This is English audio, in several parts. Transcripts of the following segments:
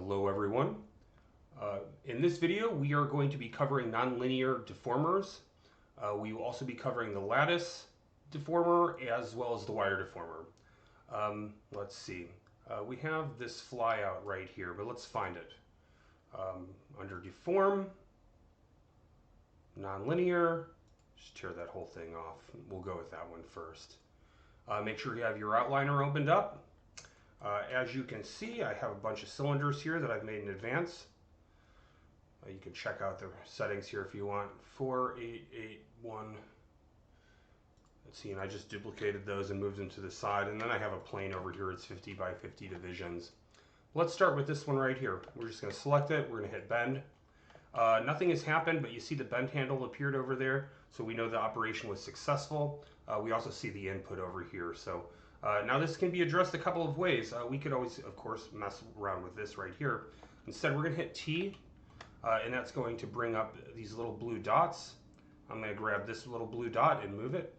Hello everyone. In this video we are going to be covering nonlinear deformers. We will also be covering the lattice deformer as well as the wire deformer. Let's see. We have this flyout right here, but let's find it. Under deform, nonlinear, just tear that whole thing off. We'll go with that one first. Make sure you have your outliner opened up. As you can see, I have a bunch of cylinders here that I've made in advance. You can check out the settings here if you want. 4, 8, 8, 1. Let's see, and I just duplicated those and moved them to the side. And then I have a plane over here. It's 50 by 50 divisions. Let's start with this one right here. We're just going to select it. We're going to hit bend. Nothing has happened, but you see the bend handle appeared over there. So we know the operation was successful. We also see the input over here. So now this can be addressed a couple of ways. We could always, of course, mess around with this right here. Instead, we're going to hit T, and that's going to bring up these little blue dots. I'm going to grab this little blue dot and move it.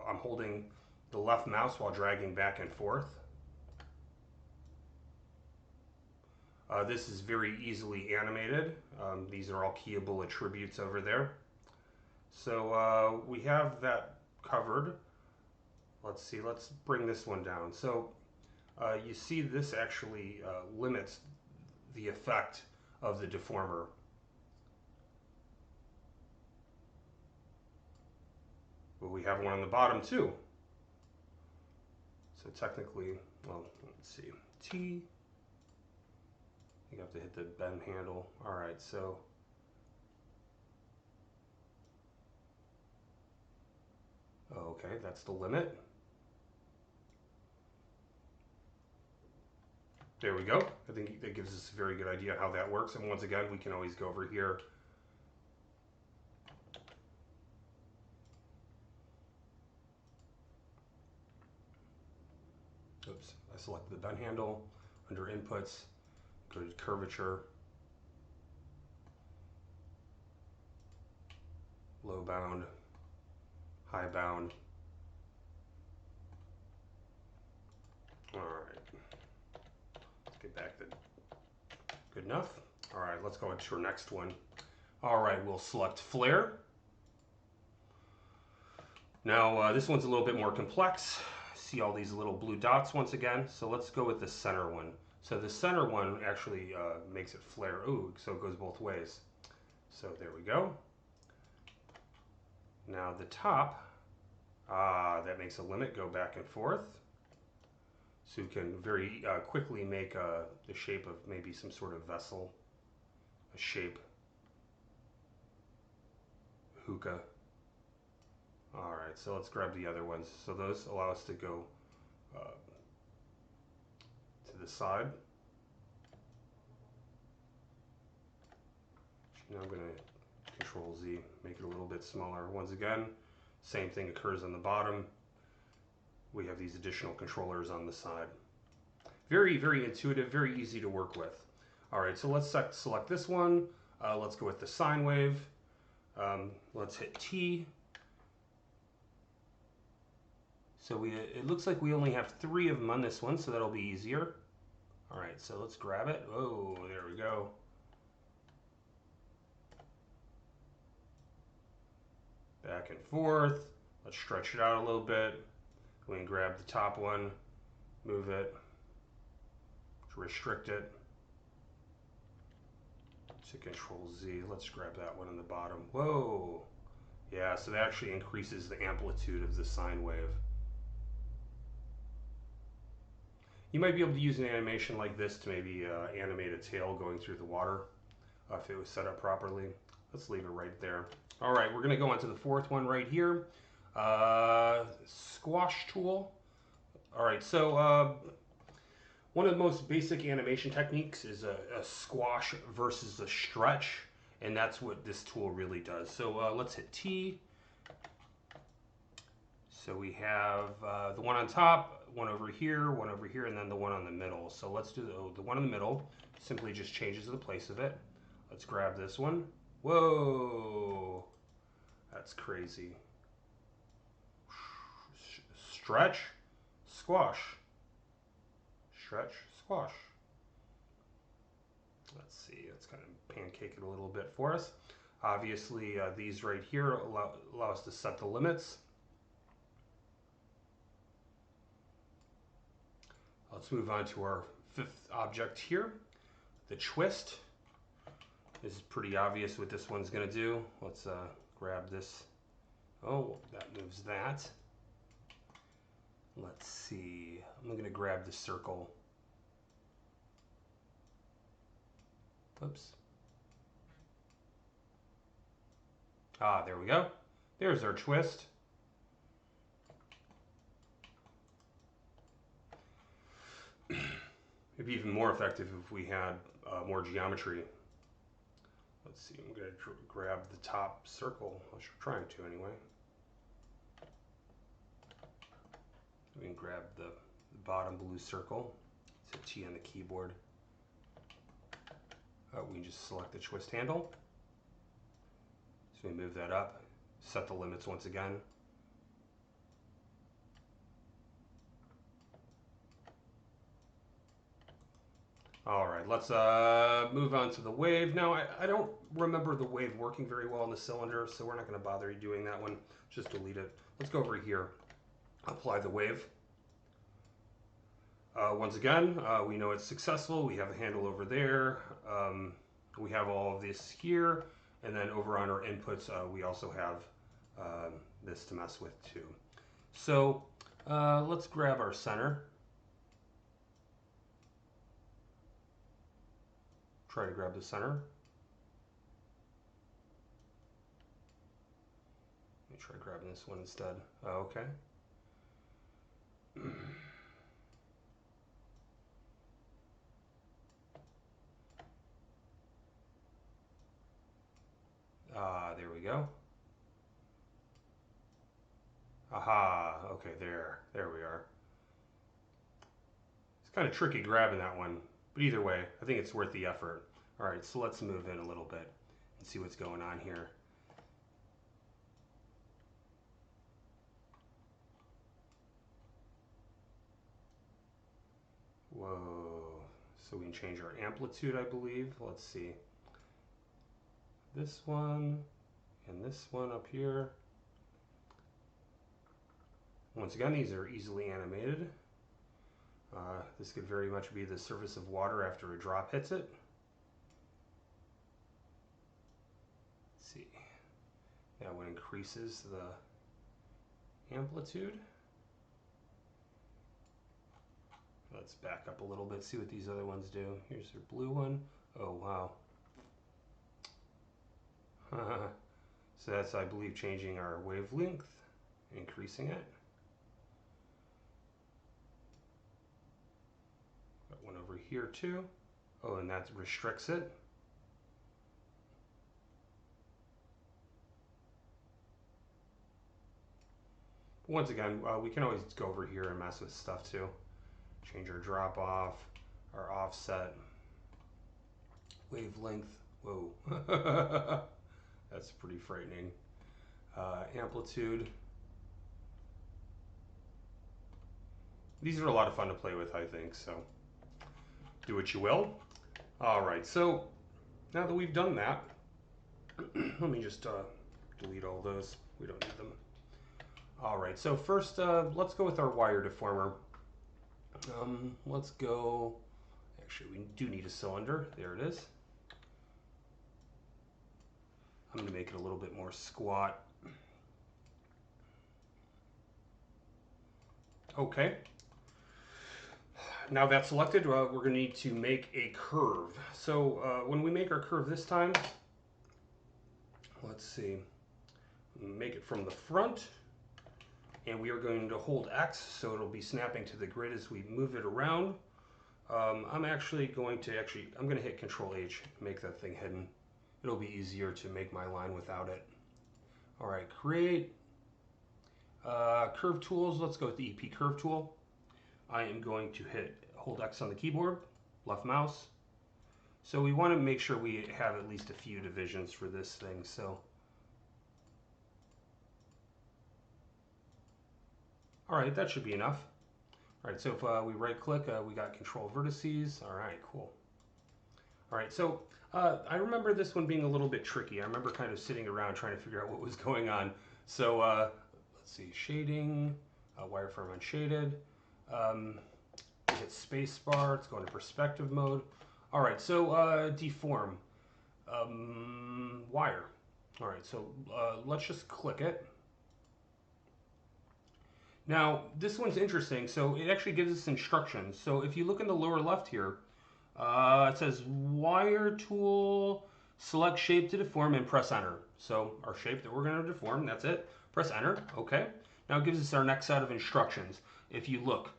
I'm holding the left mouse while dragging back and forth. This is very easily animated. These are all keyable attributes over there. So we have that covered. Let's see, let's bring this one down. So you see this actually limits the effect of the deformer. But we have one on the bottom too. So technically, well, let's see, T. You have to hit the bend handle. All right, so okay, that's the limit. There we go. I think that gives us a very good idea how that works. And once again, we can always go over here. Oops, I selected the bend handle. Under inputs, go to curvature, low bound, high bound. All right. Get back to good enough. All right, let's go into our next one. All right, we'll select flare. Now this one's a little bit more complex. See all these little blue dots once again. So let's go with the center one. So the center one actually makes it flare. Ooh, so it goes both ways. So there we go. Now the top, that makes a limit go back and forth. So you can very quickly make the shape of maybe some sort of vessel, a shape, hookah. All right, so let's grab the other ones. So those allow us to go to the side. Now I'm going to Control Z, make it a little bit smaller. Once again, same thing occurs on the bottom. We have these additional controllers on the side. Very, very intuitive, very easy to work with. All right, so let's select this one. Let's go with the sine wave. Let's hit T. So it looks like we only have 3 of them on this one, so that'll be easier. All right, so let's grab it. Oh, there we go. Back and forth. Let's stretch it out a little bit. We can grab the top one, move it, restrict it to Control Z. Let's grab that one on the bottom. Whoa. Yeah, so that actually increases the amplitude of the sine wave. You might be able to use an animation like this to maybe animate a tail going through the water if it was set up properly. Let's leave it right there. All right, we're going to go on to the fourth one right here. Squash tool. All right, so one of the most basic animation techniques is a squash versus a stretch, and that's what this tool really does. So let's hit T. So we have the one on top, one over here, and then the one on the middle. So let's do the one in the middle. Simply just changes the place of it. Let's grab this one. Whoa, that's crazy. Stretch, squash, stretch, squash. Let's see, let's kind of pancake it a little bit for us. Obviously, these right here allow us to set the limits. Let's move on to our fifth object here, the twist. This is pretty obvious what this one's going to do. Let's grab this. Oh, that moves that. Let's see. I'm going to grab the circle. Oops. Ah, there we go. There's our twist. It'd be even more effective if we had more geometry. Let's see, I'm going to grab the top circle. I was trying to anyway. We can grab the bottom blue circle. It's a T on the keyboard. We can just select the twist handle. So we move that up, set the limits once again. All right, let's move on to the wave. Now, I don't remember the wave working very well in the cylinder, so we're not going to bother doing that one. Just delete it. Let's go over here, apply the wave. Once again, we know it's successful. We have a handle over there. We have all of this here. And then over on our inputs, we also have this to mess with too. So let's grab our center. Try to grab the center. Let me try grabbing this one instead. Okay. There we go. Aha, okay, there we are. It's kind of tricky grabbing that one, but either way, I think it's worth the effort. All right, so let's move in a little bit and see what's going on here. Whoa, so we can change our amplitude, I believe. Let's see. This one and this one up here. Once again, these are easily animated. This could very much be the surface of water after a drop hits it. Let's see. That one increases the amplitude. Let's back up a little bit, see what these other ones do. Here's their blue one. Oh, wow. So that's, I believe, changing our wavelength, increasing it. Got one over here too. Oh, and that restricts it. Once again, we can always go over here and mess with stuff too. Change our drop off, our offset, wavelength. Whoa. That's pretty frightening. Amplitude. These are a lot of fun to play with, I think, so do what you will. All right, so now that we've done that, let me just delete all those. We don't need them. All right, so first, let's go with our wire deformer. Let's go, actually, we do need a cylinder. There it is. I'm going to make it a little bit more squat. Okay. Now that's selected, we're going to need to make a curve. So when we make our curve this time, let's see, make it from the front, and we are going to hold X so it'll be snapping to the grid as we move it around. I'm actually going to hit Control H, make that thing hidden. It'll be easier to make my line without it. All right, create curve tools. Let's go with the EP curve tool. I am going to hold X on the keyboard, left mouse. So we want to make sure we have at least a few divisions for this thing. So, all right, that should be enough. All right, so if we right click, we got control vertices. All right, cool. All right, so I remember this one being a little bit tricky. I remember kind of sitting around trying to figure out what was going on. So let's see, shading, wireframe unshaded. Hit space bar, it's going to perspective mode. All right, so deform, wire. All right, so let's just click it. Now, this one's interesting. So it actually gives us instructions. So if you look in the lower left here, it says wire tool, select shape to deform and press enter. So our shape that we're going to deform, that's it. Press enter, okay. Now it gives us our next set of instructions. If you look,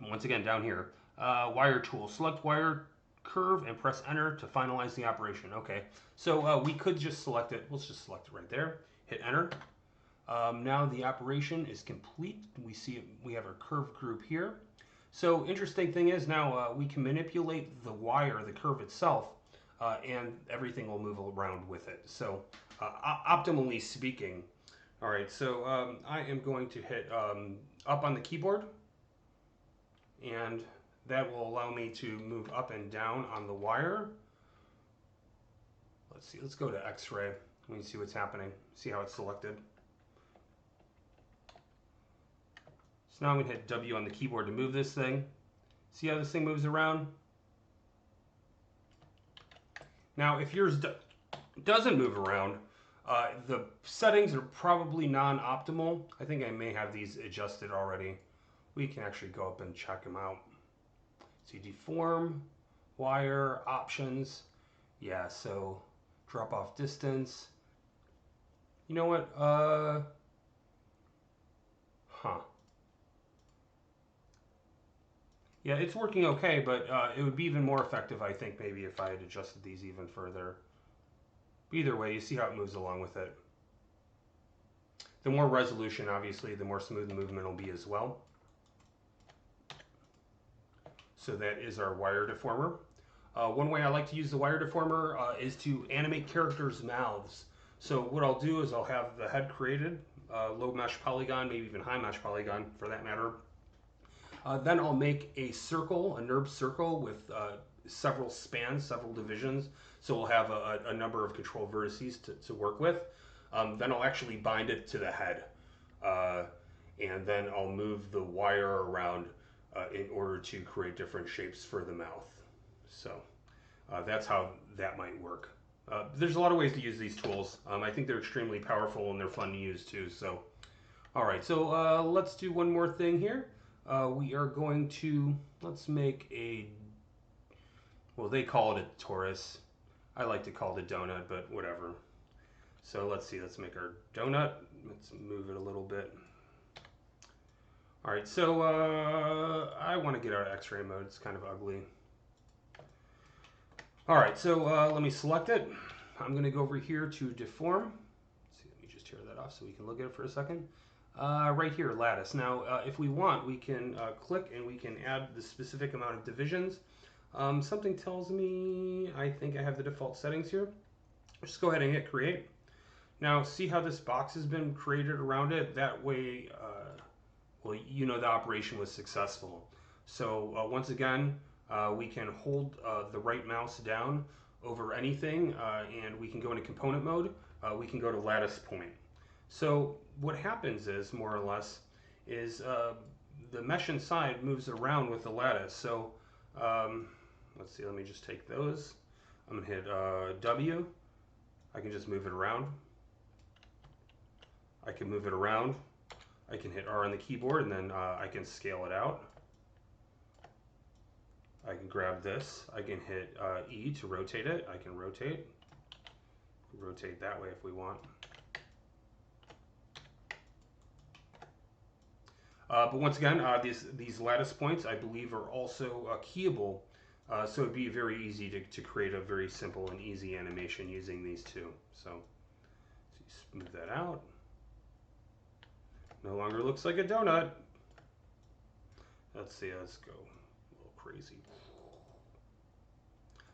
once again down here, wire tool, select wire curve and press enter to finalize the operation. Okay, so we could just select it. Let's just select it right there. Hit enter. Now the operation is complete. We see it, we have our curve group here. So interesting thing is now we can manipulate the wire, the curve itself, and everything will move around with it. So optimally speaking, all right, so I am going to hit up on the keyboard, and that will allow me to move up and down on the wire. Let's see, let's go to X-ray. Let me see what's happening, see how it's selected. So now I'm going to hit W on the keyboard to move this thing. See how this thing moves around? Now, if yours doesn't move around, the settings are probably non-optimal. I think I may have these adjusted already. We can actually go up and check them out. See, deform, wire, options. Yeah, so drop off distance. You know what? Yeah, it's working okay, but it would be even more effective, I think, maybe if I had adjusted these even further. But either way, you see how it moves along with it. The more resolution, obviously, the more smooth the movement will be as well. So that is our wire deformer. One way I like to use the wire deformer is to animate characters' mouths. So what I'll do is I'll have the head created, low mesh polygon, maybe even high mesh polygon for that matter. Then I'll make a circle, a NURB circle with several spans, several divisions. So we'll have a number of control vertices to work with. Then I'll actually bind it to the head. And then I'll move the wire around in order to create different shapes for the mouth. So that's how that might work. There's a lot of ways to use these tools. I think they're extremely powerful and they're fun to use too. So, all right, so let's do one more thing here. We are going to, let's make a, well, they call it a torus. I like to call it a donut, but whatever. So let's see, let's make our donut. Let's move it a little bit. All right, so I want to get out of X-ray mode. It's kind of ugly. All right, so let me select it. I'm going to go over here to deform. Let's see, let me just tear that off so we can look at it for a second. Right here, lattice. Now, if we want, we can click and we can add the specific amount of divisions. Something tells me I think I have the default settings here. Just go ahead and hit create. Now, see how this box has been created around it? That way, well, you know the operation was successful. So once again, we can hold the right mouse down over anything and we can go into component mode. We can go to lattice point. So what happens is, more or less, is the mesh inside moves around with the lattice. So let's see, let me just take those. I'm going to hit W. I can just move it around. I can move it around. I can hit R on the keyboard and then I can scale it out. I can grab this. I can hit E to rotate it. I can rotate that way if we want. But once again, these lattice points, I believe, are also keyable. So it'd be very easy to create a very simple and easy animation using these two. So smooth that out. No longer looks like a donut. Let's see, let's go a little crazy.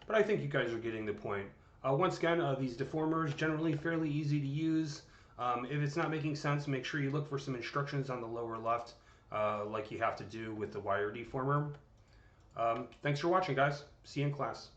But I think you guys are getting the point. Once again, these deformers, generally fairly easy to use. If it's not making sense, make sure you look for some instructions on the lower left, like you have to do with the wire deformer. Thanks for watching, guys. See you in class.